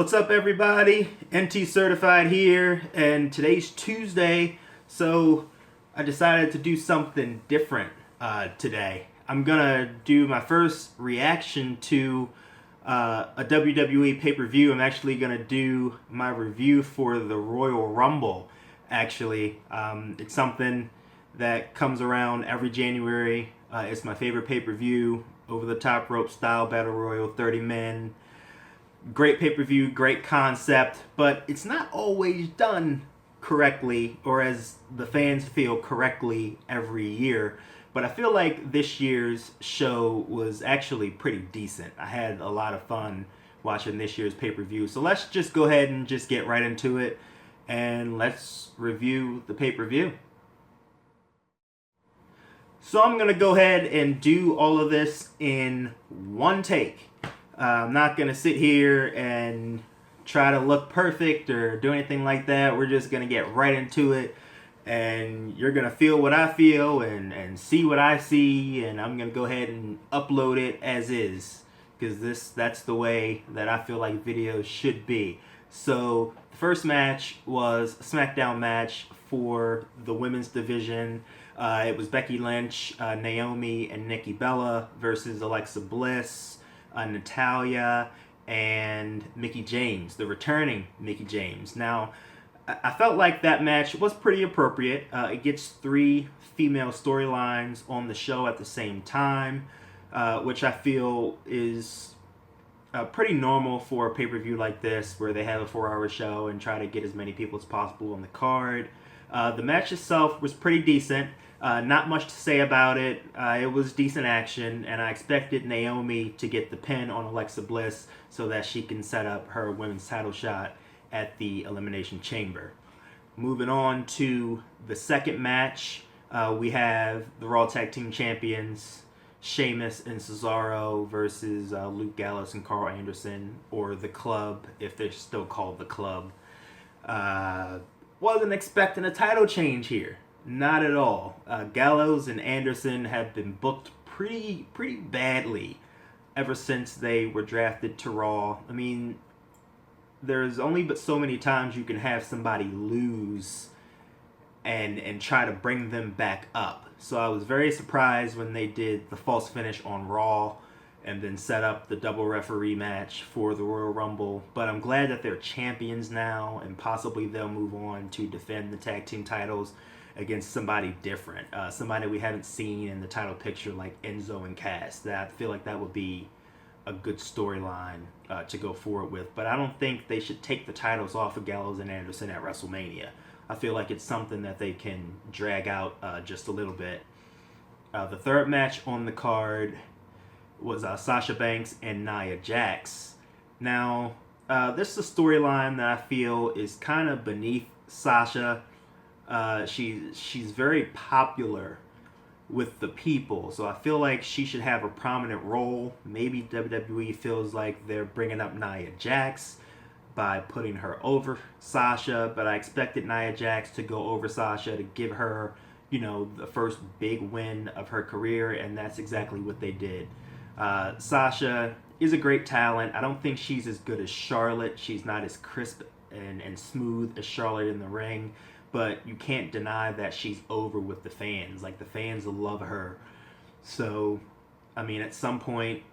What's up, everybody? NT Certified here, and today's Tuesday, so I decided to do something different today. I'm gonna do my first reaction to a WWE pay-per-view. I'm actually gonna do my review for the Royal Rumble. Actually, it's something that comes around every January. It's my favorite pay-per-view, over-the-top rope style battle royal, 30 men. Great pay-per-view, great concept, but it's not always done correctly or as the fans feel correctly every year. But I feel like this year's show was actually pretty decent. I had a lot of fun watching this year's pay-per-view. So let's just go ahead and just get right into it and let's review the pay-per-view. So I'm going to go ahead and do all of this in one take. I'm not going to sit here and try to look perfect or do anything like that. We're just going to get right into it. And you're going to feel what I feel and see what I see. And I'm going to go ahead and upload it as is. Because that's the way that I feel like videos should be. So the first match was a SmackDown match for the women's division. It was Becky Lynch, Naomi, and Nikki Bella versus Alexa Bliss, Natalia, and Mickie James, the returning Mickie James. Now, I felt like that match was pretty appropriate. It gets 3 female storylines on the show at the same time, which I feel is pretty normal for a pay-per-view like this, where they have a 4-hour show and try to get as many people as possible on the card. The match itself was pretty decent. Not much to say about it. It was decent action, and I expected Naomi to get the pin on Alexa Bliss so that she can set up her women's title shot at the Elimination Chamber. Moving on to the second match, we have the Raw Tag Team Champions, Sheamus and Cesaro versus Luke Gallows and Carl Anderson, or The Club, if they're still called The Club. Wasn't expecting a title change here. Not at all. Gallows and Anderson have been booked pretty badly ever since they were drafted to Raw. I mean, there's only but so many times you can have somebody lose and try to bring them back up. So I was very surprised when they did the false finish on Raw and then set up the double referee match for the Royal Rumble. But I'm glad that they're champions now, and possibly they'll move on to defend the tag team titles against somebody different, somebody we haven't seen in the title picture like Enzo and Cass. That I feel like that would be a good storyline to go forward with. But I don't think they should take the titles off of Gallows and Anderson at WrestleMania. I feel like it's something that they can drag out just a little bit. The third match on the card was Sasha Banks and Nia Jax. Now, this is a storyline that I feel is kind of beneath Sasha. She's very popular with the people, so I feel like she should have a prominent role. Maybe WWE feels like they're bringing up Nia Jax by putting her over Sasha, but I expected Nia Jax to go over Sasha to give her, the first big win of her career, and that's exactly what they did. Sasha is a great talent. I don't think she's as good as Charlotte. She's not as crisp and smooth as Charlotte in the ring. But you can't deny that she's over with the fans. Like, the fans love her. So, I mean, at some point,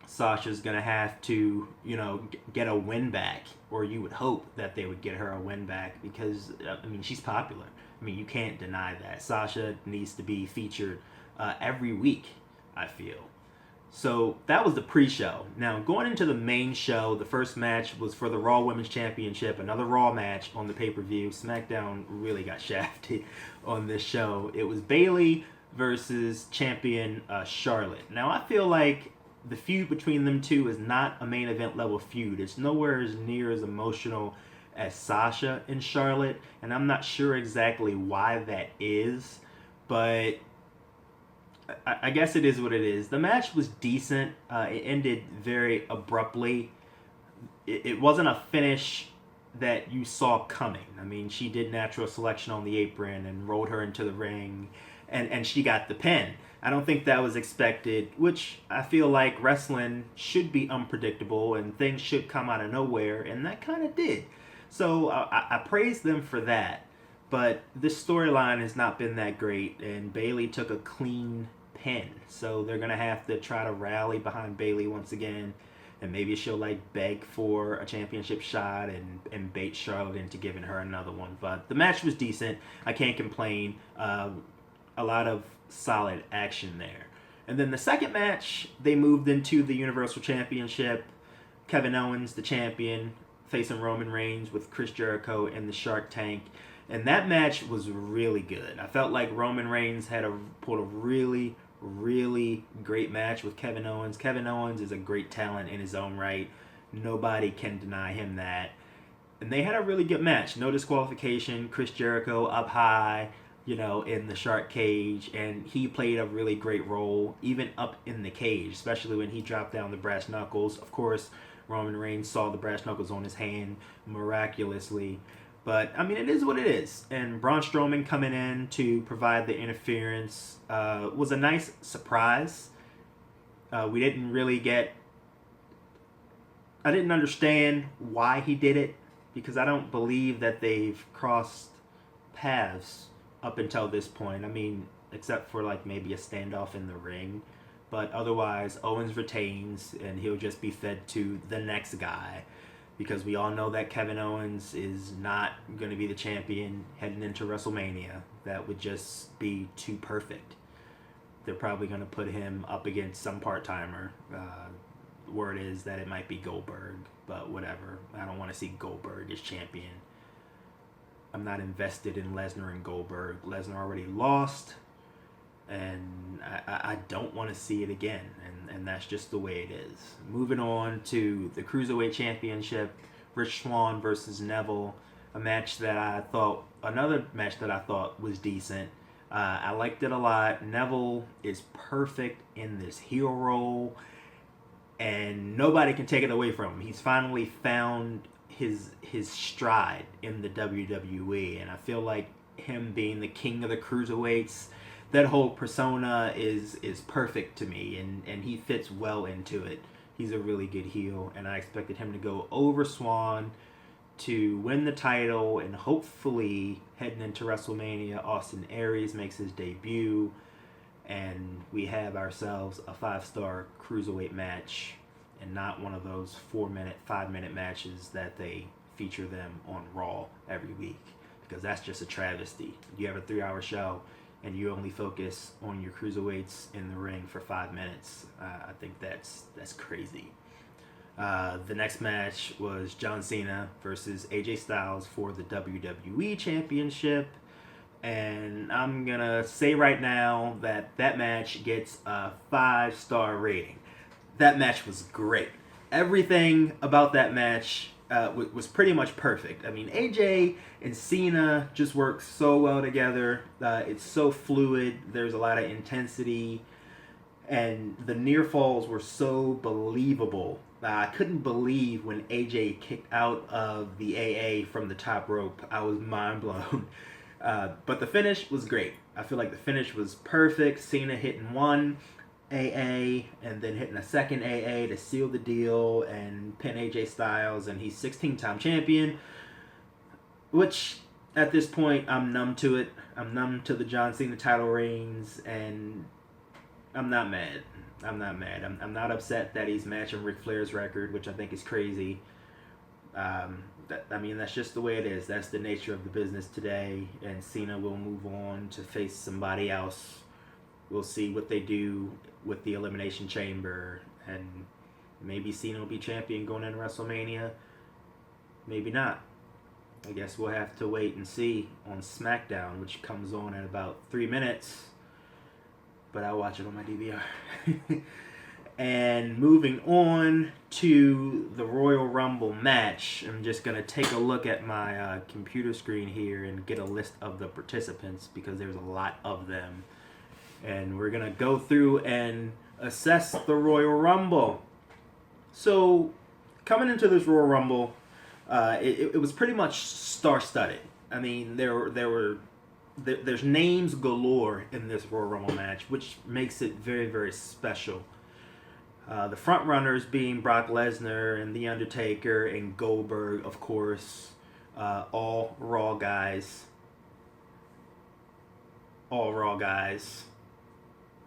Sasha's going to have to, get a win back. Or you would hope that they would get her a win back because, she's popular. You can't deny that. Sasha needs to be featured every week, I feel. So that was the pre-show. Now, going into the main show, the first match was for the Raw Women's Championship, another Raw match on the pay-per-view. SmackDown really got shafted on this show. It was Bayley versus champion Charlotte. Now, I feel like the feud between them two is not a main event level feud. It's nowhere as near as emotional as Sasha and Charlotte, and I'm not sure exactly why that is, but I guess it is what it is. The match was decent. It ended very abruptly. It wasn't a finish that you saw coming. She did natural selection on the apron and rolled her into the ring, and she got the pin. I don't think that was expected, which I feel like wrestling should be unpredictable and things should come out of nowhere, and that kind of did. So I praise them for that. But this storyline has not been that great, and Bayley took a clean pin. So they're going to have to try to rally behind Bayley once again, and maybe she'll like beg for a championship shot and bait Charlotte into giving her another one. But the match was decent. I can't complain. A lot of solid action there. And then the second match, they moved into the Universal Championship. Kevin Owens, the champion, facing Roman Reigns with Chris Jericho in the Shark Tank. And that match was really good. I felt like Roman Reigns pulled a really, really great match with Kevin Owens. Kevin Owens is a great talent in his own right. Nobody can deny him that. And they had a really good match. No disqualification. Chris Jericho up high, in the shark cage. And he played a really great role, even up in the cage, especially when he dropped down the brass knuckles. Of course, Roman Reigns saw the brass knuckles on his hand miraculously. But, I mean, it is what it is. And Braun Strowman coming in to provide the interference was a nice surprise. We didn't really I didn't understand why he did it, because I don't believe that they've crossed paths up until this point. I mean, except for, like, maybe a standoff in the ring. But otherwise, Owens retains, and he'll just be fed to the next guy. Because we all know that Kevin Owens is not going to be the champion heading into WrestleMania. That would just be too perfect. They're probably going to put him up against some part-timer. Word is that it might be Goldberg, but whatever. I don't want to see Goldberg as champion. I'm not invested in Lesnar and Goldberg. Lesnar already lost, and I don't want to see it again. And that's just the way it is. Moving on to the Cruiserweight Championship, Rich Swann versus Neville, another match that I thought was decent. I liked it a lot. Neville is perfect in this heel role, and nobody can take it away from him. He's finally found his stride in the WWE, and I feel like him being the king of the cruiserweights, that whole persona is perfect to me, and he fits well into it. He's a really good heel, and I expected him to go over Swan to win the title, and hopefully heading into WrestleMania, Austin Aries makes his debut, and we have ourselves a 5-star cruiserweight match, and not one of those 4-minute, 5-minute matches that they feature them on Raw every week, because that's just a travesty. You have a 3-hour show, and you only focus on your cruiserweights in the ring for 5 minutes. I think that's crazy. The next match was John Cena versus AJ Styles for the WWE Championship. And I'm going to say right now that match gets a 5-star rating. That match was great. Everything about that match was pretty much perfect. I mean, AJ and Cena just work so well together. It's so fluid. There's a lot of intensity. And the near falls were so believable. I couldn't believe when AJ kicked out of the AA from the top rope. I was mind blown. But the finish was great. I feel like the finish was perfect. Cena hitting one AA and then hitting a second AA to seal the deal and pin AJ Styles, and he's 16-time champion, which at this point I'm numb to it. I'm numb to the John Cena title reigns, and I'm not mad. I'm not upset that he's matching Ric Flair's record, which I think is crazy. That's just the way it is. That's the nature of the business today, and Cena will move on to face somebody else. We'll see what they do with the Elimination Chamber, and maybe Cena will be champion going into WrestleMania. Maybe not. I guess we'll have to wait and see on SmackDown, which comes on in about 3 minutes. But I'll watch it on my DVR. And moving on to the Royal Rumble match, I'm just going to take a look at my computer screen here and get a list of the participants, because there's a lot of them. And we're going to go through and assess the Royal Rumble. So, coming into this Royal Rumble, it was pretty much star-studded. I mean, there were there's names galore in this Royal Rumble match, which makes it very, very special. The front runners being Brock Lesnar and The Undertaker and Goldberg, of course, all Raw guys. All Raw guys.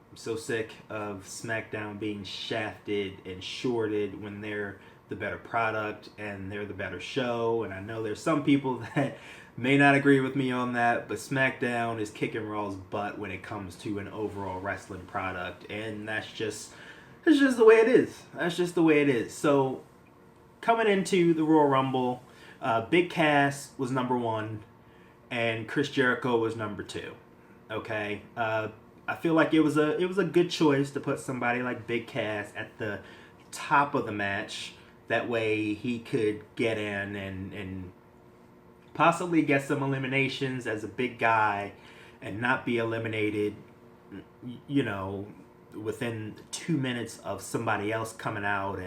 I'm so sick of SmackDown being shafted and shorted when they're the better product and they're the better show. And I know there's some people that may not agree with me on that, but SmackDown is kicking Raw's butt when it comes to an overall wrestling product, and that's just the way it is. That's just the way it is. So coming into the Royal Rumble, Big Cass was number 1, and Chris Jericho was number 2. Okay, I feel like it was a good choice to put somebody like Big Cass at the top of the match. That way he could get in and possibly get some eliminations as a big guy and not be eliminated, you know, within 2 minutes of somebody else coming out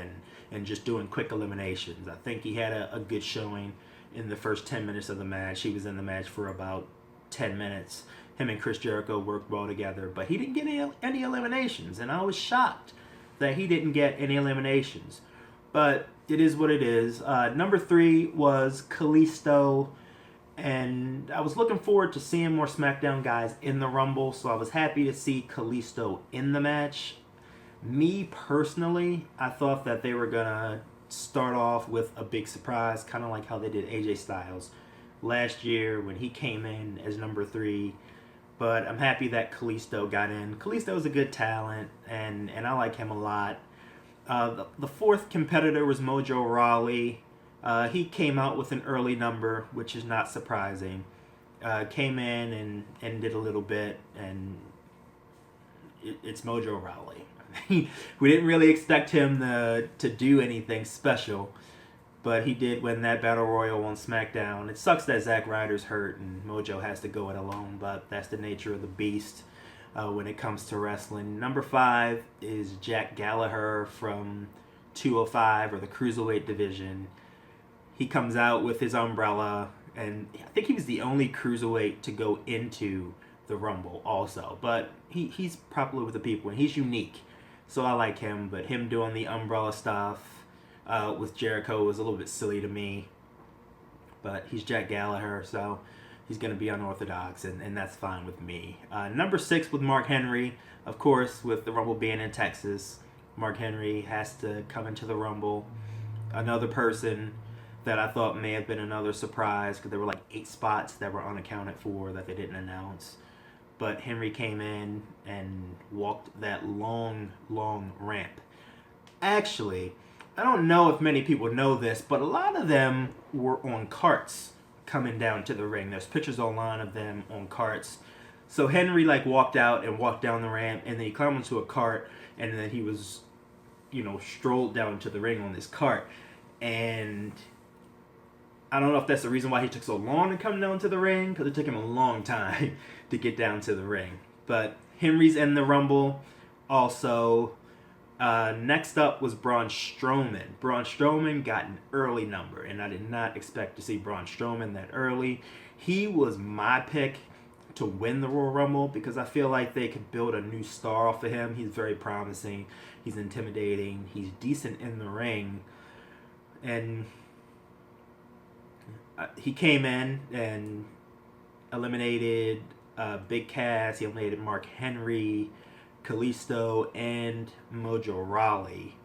and just doing quick eliminations. I think he had a good showing in the first 10 minutes of the match. He was in the match for about 10 minutes. Him and Chris Jericho worked well together, but he didn't get any eliminations, and I was shocked that he didn't get any eliminations. But it is what it is. Number 3 was Kalisto, and I was looking forward to seeing more SmackDown guys in the Rumble, so I was happy to see Kalisto in the match. Me personally, I thought that they were going to start off with a big surprise, kind of like how they did AJ Styles last year when he came in as number 3. But I'm happy that Kalisto got in. Kalisto is a good talent, and I like him a lot. The 4th competitor was Mojo Rawley. He came out with an early number, which is not surprising. Came in and did a little bit, and it's Mojo Rawley. We didn't really expect him to do anything special, but he did win that Battle Royal on SmackDown. It sucks that Zack Ryder's hurt and Mojo has to go it alone, but that's the nature of the beast when it comes to wrestling. Number 5 is Jack Gallagher from 205, or the Cruiserweight division. He comes out with his umbrella, and I think he was the only Cruiserweight to go into the Rumble also. But he's popular with the people, and he's unique. So I like him, but him doing the umbrella stuff with Jericho was a little bit silly to me. But he's Jack Gallagher, so he's going to be unorthodox, and that's fine with me. Number 6 with Mark Henry. Of course, with the Rumble being in Texas, Mark Henry has to come into the Rumble. Another person that I thought may have been another surprise, because there were like 8 spots that were unaccounted for that they didn't announce. But Henry came in and walked that long, long ramp. Actually, I don't know if many people know this, but a lot of them were on carts coming down to the ring. There's pictures online of them on carts. So Henry walked out and walked down the ramp, and then he climbed onto a cart, and then he was, strolled down to the ring on this cart. And I don't know if that's the reason why he took so long to come down to the ring, because it took him a long time to get down to the ring. But Henry's in the Rumble. Also, next up was Braun Strowman. Braun Strowman got an early number, and I did not expect to see Braun Strowman that early. He was my pick to win the Royal Rumble, because I feel like they could build a new star off of him. He's very promising. He's intimidating. He's decent in the ring. And he came in and eliminated Big Cass. He eliminated Mark Henry, Kalisto, and Mojo Rawley.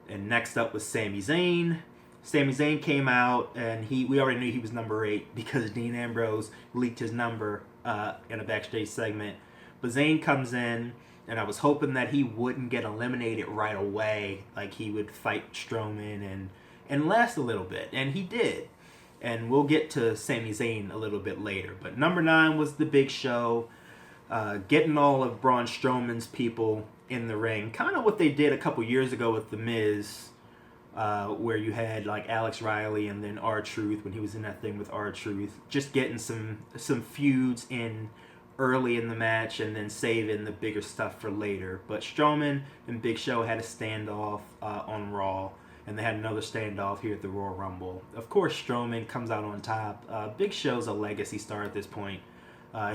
And next up was Sami Zayn. Sami Zayn came out, and we already knew he was number 8 because Dean Ambrose leaked his number in a backstage segment. But Zayn comes in, and I was hoping that he wouldn't get eliminated right away. Like, he would fight Strowman and last a little bit. And he did. And we'll get to Sami Zayn a little bit later. But number 9 was the Big Show. Getting all of Braun Strowman's people in the ring. Kind of what they did a couple years ago with The Miz. Where you had Alex Riley and then R-Truth when he was in that thing with R-Truth. Just getting some feuds in early in the match and then saving the bigger stuff for later. But Strowman and Big Show had a standoff on Raw. And they had another standoff here at the Royal Rumble. Of course, Strowman comes out on top. Big Show's a legacy star at this point.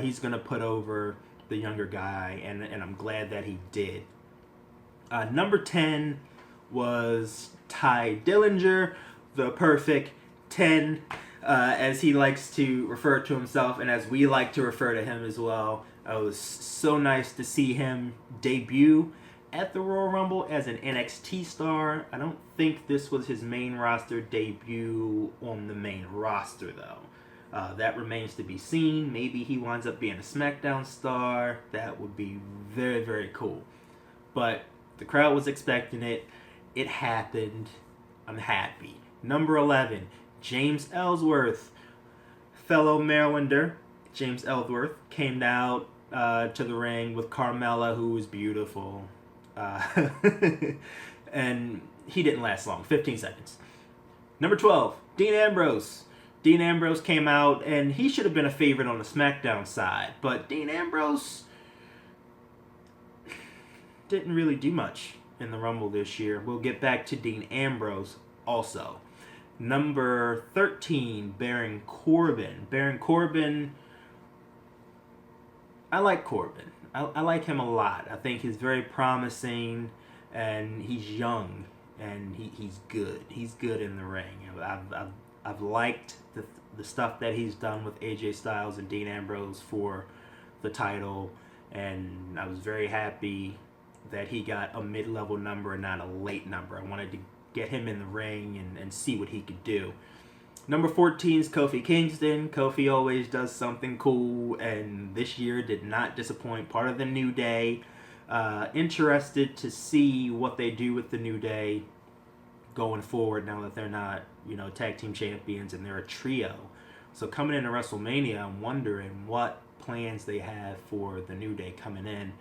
He's going to put over the younger guy, and I'm glad that he did. Number 10 was Ty Dillinger, the perfect 10, as he likes to refer to himself, and as we like to refer to him as well. It was so nice to see him debut at the Royal Rumble as an NXT star. I don't think this was his main roster debut on the main roster, though. That remains to be seen. Maybe he winds up being a SmackDown star. That would be very, very cool. But the crowd was expecting it. It happened. I'm happy. Number 11, James Ellsworth, fellow Marylander. James Ellsworth came out to the ring with Carmella, who was beautiful. And he didn't last long, 15 seconds. Number 12, Dean Ambrose. Dean Ambrose came out, and he should have been a favorite on the SmackDown side, but Dean Ambrose didn't really do much in the Rumble this year. We'll get back to Dean Ambrose also. Number 13, Baron Corbin. Baron Corbin, I like Corbin. I like him a lot. I think he's very promising, and he's young, and he's good. He's good in the ring. I've liked the stuff that he's done with AJ Styles and Dean Ambrose for the title, and I was very happy that he got a mid-level number and not a late number. I wanted to get him in the ring and see what he could do. Number 14 is Kofi Kingston. Kofi always does something cool, and this year did not disappoint. Part of the New Day. Interested to see what they do with the New Day going forward now that they're not, tag team champions and they're a trio. So coming into WrestleMania, I'm wondering what plans they have for the New Day coming in.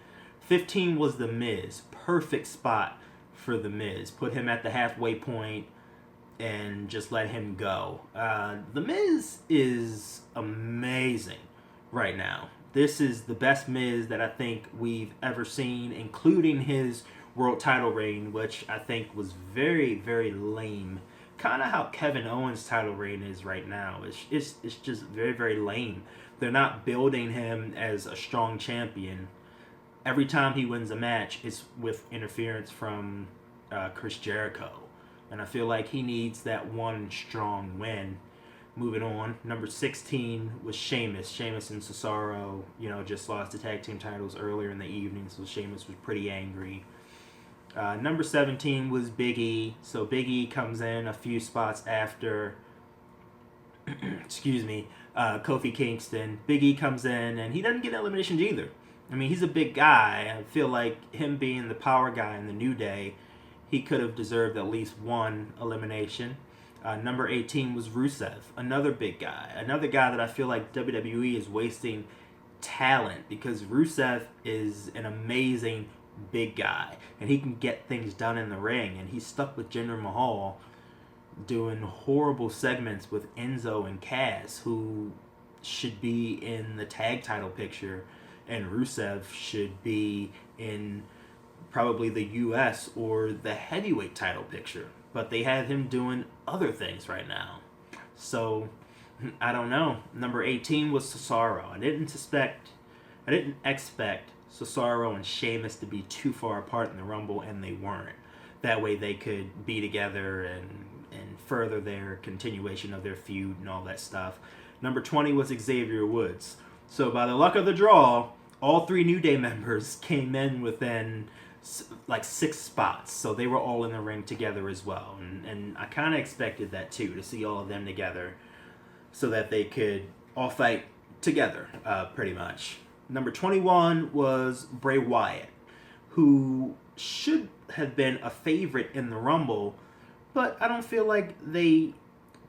15 was The Miz. Perfect spot for The Miz. Put him at the halfway point and just let him go. The Miz is amazing right now. This is the best Miz that I think we've ever seen, including his world title reign, which I think was very, very lame. Kind of how Kevin Owens' title reign is right now. It's just very, very lame. They're not building him as a strong champion. Every time he wins a match, it's with interference from Chris Jericho. And I feel like he needs that one strong win. Moving on, number 16 was Sheamus. Sheamus and Cesaro, just lost the tag team titles earlier in the evening, so Sheamus was pretty angry. Number 17 was Big E. So Big E comes in a few spots after, Kofi Kingston. Big E comes in, and he doesn't get eliminations either. I mean, he's a big guy. I feel like him being the power guy in the New Day, he could have deserved at least one elimination. Number 18 was Rusev, another big guy. Another guy that I feel like WWE is wasting talent, because Rusev is an amazing big guy, and he can get things done in the ring, and he's stuck with Jinder Mahal doing horrible segments with Enzo and Cass, who should be in the tag title picture, and Rusev should be in probably the US or the heavyweight title picture, but they have him doing other things right now. So I don't know. Number 18 was Cesaro. I didn't expect Cesaro and Sheamus to be too far apart in the Rumble, and they weren't. That way they could be together and further their continuation of their feud and all that stuff. Number 20 was Xavier Woods. So by the luck of the draw, all three New Day members came in within like 6 spots, so they were all in the ring together as well, and I kind of expected that too, to see all of them together so that they could all fight together, pretty much. Number 21 was Bray Wyatt, who should have been a favorite in the Rumble, but I don't feel like they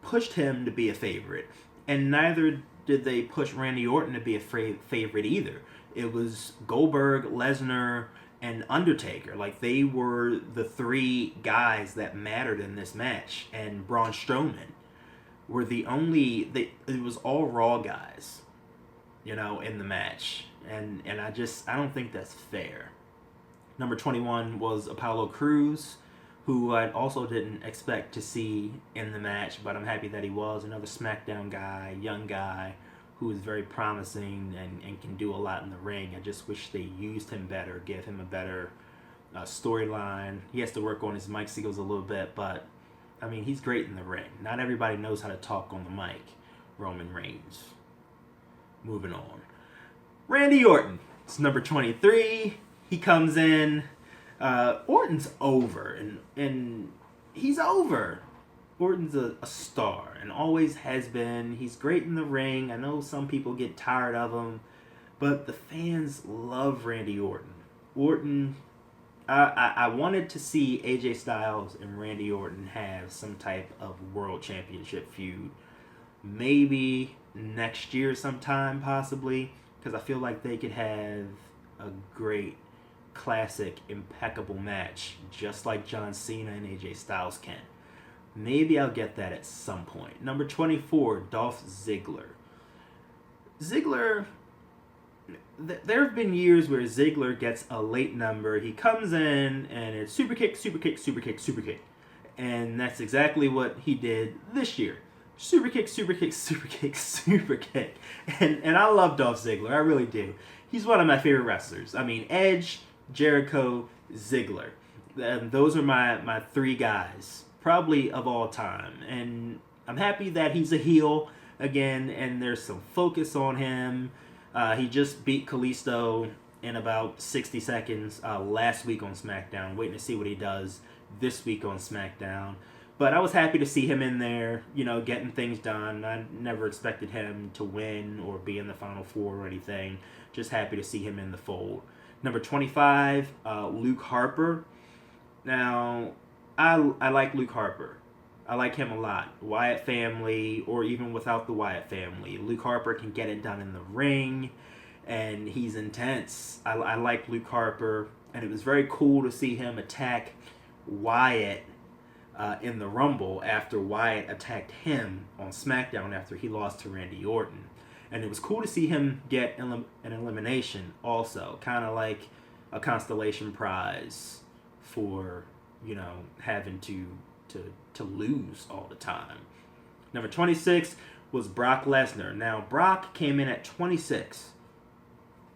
pushed him to be a favorite, and neither did they push Randy Orton to be a favorite either. It was Goldberg, Lesnar, and Undertaker. Like, they were the 3 guys that mattered in this match, and Braun Strowman were the only, it was all Raw guys, in the match, and I don't think that's fair. Number 21 was Apollo Crews, who I also didn't expect to see in the match, but I'm happy that he was. Another SmackDown guy, young guy, who is very promising and can do a lot in the ring. I just wish they used him better, give him a better storyline. He has to work on his mic skills a little bit, but I mean, he's great in the ring. Not everybody knows how to talk on the mic. Roman Reigns. Moving on. Randy Orton. It's number 23. He comes in. Orton's over, and he's over. Orton's a star and always has been. He's great in the ring. I know some people get tired of him, but the fans love Randy Orton. Orton, I wanted to see AJ Styles and Randy Orton have some type of world championship feud. Maybe next year sometime, possibly, because I feel like they could have a great, classic, impeccable match, just like John Cena and AJ Styles can. Maybe I'll get that at some point. Number 24, Dolph Ziggler. Ziggler, there have been years where Ziggler gets a late number. He comes in and it's super kick, super kick, super kick, super kick. And that's exactly what he did this year. Super kick, super kick, super kick, super kick. And I love Dolph Ziggler. I really do. He's one of my favorite wrestlers. I mean, Edge, Jericho, Ziggler. Those are my three guys, probably of all time. And I'm happy that he's a heel again, and there's some focus on him. He just beat Kalisto in about 60 seconds last week on SmackDown. Waiting to see what he does this week on SmackDown. But I was happy to see him in there, getting things done. I never expected him to win or be in the Final Four or anything. Just happy to see him in the fold. Number 25, Luke Harper. Now, I like Luke Harper. I like him a lot. Wyatt family, or even without the Wyatt family. Luke Harper can get it done in the ring, and he's intense. I like Luke Harper, and it was very cool to see him attack Wyatt in the Rumble after Wyatt attacked him on SmackDown after he lost to Randy Orton. And it was cool to see him get an elimination also, kind of like a constellation prize for, having to lose all the time. Number 26 was Brock Lesnar. Now, Brock came in at 26.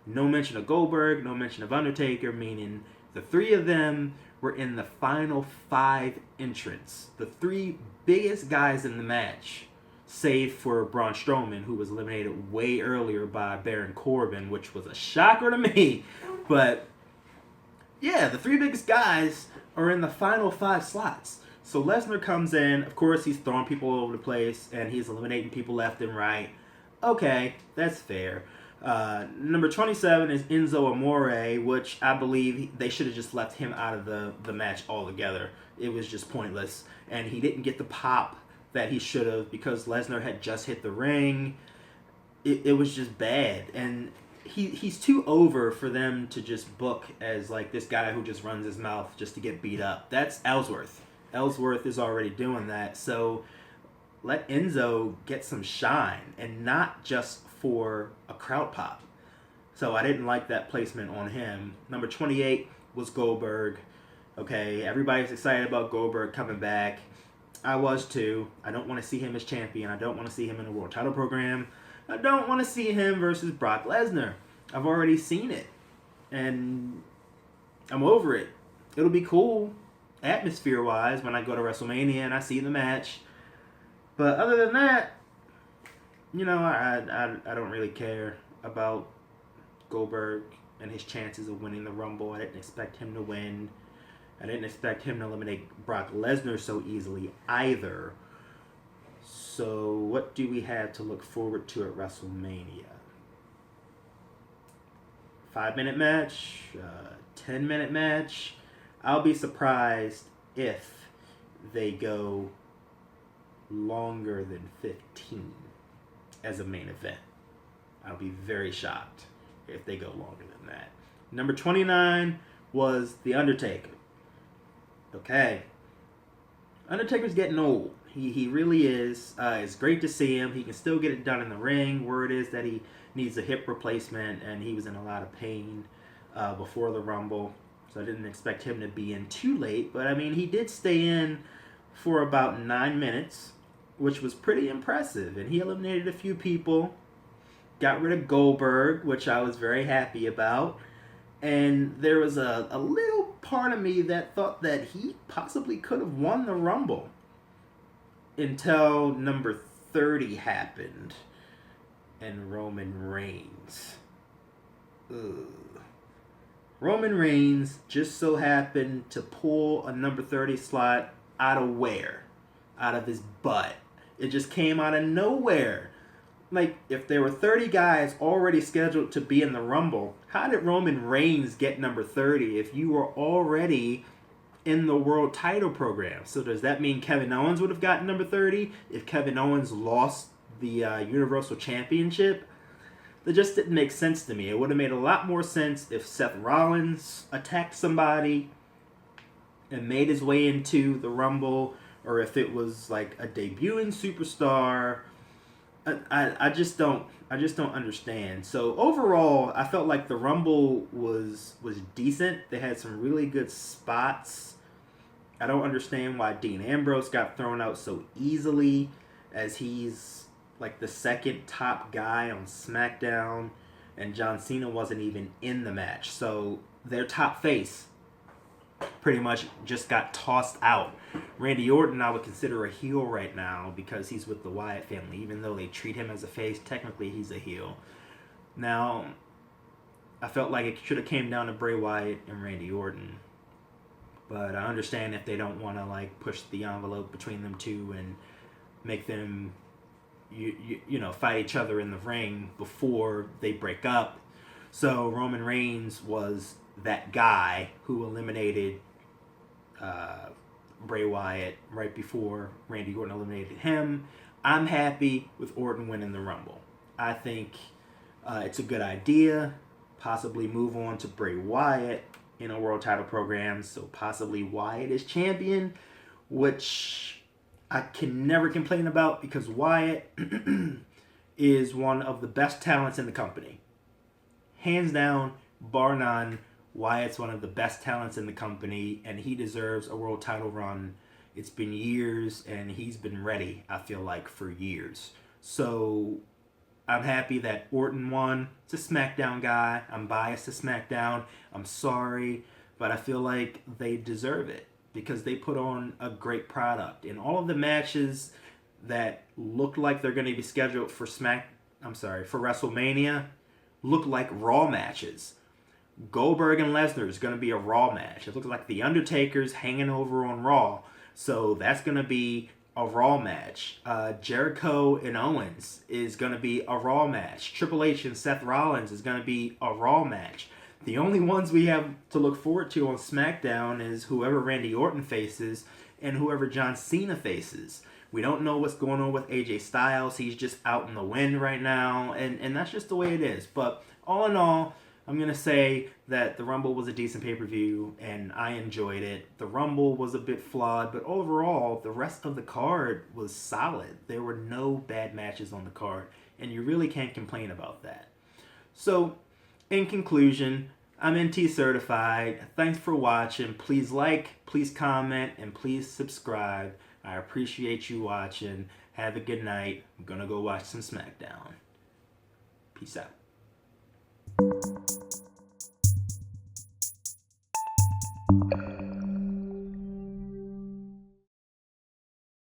No mention of Goldberg, no mention of Undertaker, meaning the three of them were in the final 5 entrants. The 3 biggest guys in the match, save for Braun Strowman, who was eliminated way earlier by Baron Corbin, which was a shocker to me. But, yeah, the 3 biggest guys are in the final 5 slots. So Lesnar comes in. Of course, he's throwing people all over the place, and he's eliminating people left and right. Okay, that's fair. Number 27 is Enzo Amore, which I believe they should have just left him out of the match altogether. It was just pointless. And he didn't get the pop that he should have because Lesnar had just hit the ring. It was just bad. And he's too over for them to just book as like this guy who just runs his mouth just to get beat up. That's Ellsworth. Ellsworth is already doing that. So let Enzo get some shine and not just for a crowd pop. So I didn't like that placement on him. Number 28 was Goldberg. Okay, everybody's excited about Goldberg coming back. I was too. I don't want to see him as champion. I don't want to see him in a world title program. I don't want to see him versus Brock Lesnar. I've already seen it. And I'm over it. It'll be cool, atmosphere-wise, when I go to WrestleMania and I see the match. But other than that, I don't really care about Goldberg and his chances of winning the Rumble. I didn't expect him to win. I didn't expect him to eliminate Brock Lesnar so easily either. So what do we have to look forward to at WrestleMania? 5-minute match? 10-minute match? I'll be surprised if they go longer than 15 as a main event. I'll be very shocked if they go longer than that. Number 29 was The Undertaker. Okay. Undertaker's getting old. He really is. It's great to see him. He can still get it done in the ring. Word is that he needs a hip replacement, and he was in a lot of pain before the Rumble. So I didn't expect him to be in too late. But, I mean, he did stay in for about 9 minutes, which was pretty impressive. And he eliminated a few people. got rid of Goldberg, which I was very happy about. And there was a little part of me that thought that he possibly could have won the Rumble until number 30 happened and Roman Reigns. Ugh. Roman Reigns just so happened to pull a number 30 slot out of where? Out of his butt. It just came out of nowhere. Like, if there were 30 guys already scheduled to be in the Rumble, how did Roman Reigns get number 30 if you were already in the world title program? So does that mean Kevin Owens would have gotten number 30 if Kevin Owens lost the Universal Championship? That just didn't make sense to me. It would have made a lot more sense if Seth Rollins attacked somebody and made his way into the Rumble, or if it was like a debuting superstar. I just don't understand. So overall, I felt like the Rumble was decent. They had some really good spots. I don't understand why Dean Ambrose got thrown out so easily, as he's like the second top guy on SmackDown, and John Cena wasn't even in the match. So their top face pretty much just got tossed out. Randy Orton I would consider a heel right now because he's with the Wyatt family. Even though they treat him as a face, technically he's a heel. Now, I felt like it should have came down to Bray Wyatt and Randy Orton. But I understand if they don't want to like push the envelope between them two and make them you know, fight each other in the ring before they break up. So Roman Reigns was that guy who eliminated Bray Wyatt right before Randy Orton eliminated him. I'm happy with Orton winning the Rumble. I think it's a good idea. Possibly move on to Bray Wyatt in a world title program. So possibly Wyatt is champion, which I can never complain about because Wyatt is one of the best talents in the company. Hands down, bar none, Wyatt's one of the best talents in the company, and he deserves a world title run. It's been years, and he's been ready, I feel like, for years. So I'm happy that Orton won. It's a SmackDown guy. I'm biased to SmackDown. I'm sorry, but I feel like they deserve it because they put on a great product. In all of the matches that looked like they're going to be scheduled for for WrestleMania, look like Raw matches. Goldberg and Lesnar is going to be a Raw match. It looks like The Undertaker's hanging over on Raw, so that's going to be a Raw match. Jericho and Owens is going to be a Raw match. Triple H and Seth Rollins is going to be a Raw match. The only ones we have to look forward to on SmackDown is whoever Randy Orton faces and whoever John Cena faces. We don't know what's going on with AJ Styles. He's just out in the wind right now, and that's just the way it is. But all in all, I'm going to say that the Rumble was a decent pay-per-view, and I enjoyed it. The Rumble was a bit flawed, but overall, the rest of the card was solid. There were no bad matches on the card, and you really can't complain about that. So, in conclusion, I'm NT certified. Thanks for watching. Please like, please comment, and please subscribe. I appreciate you watching. Have a good night. I'm going to go watch some SmackDown. Peace out.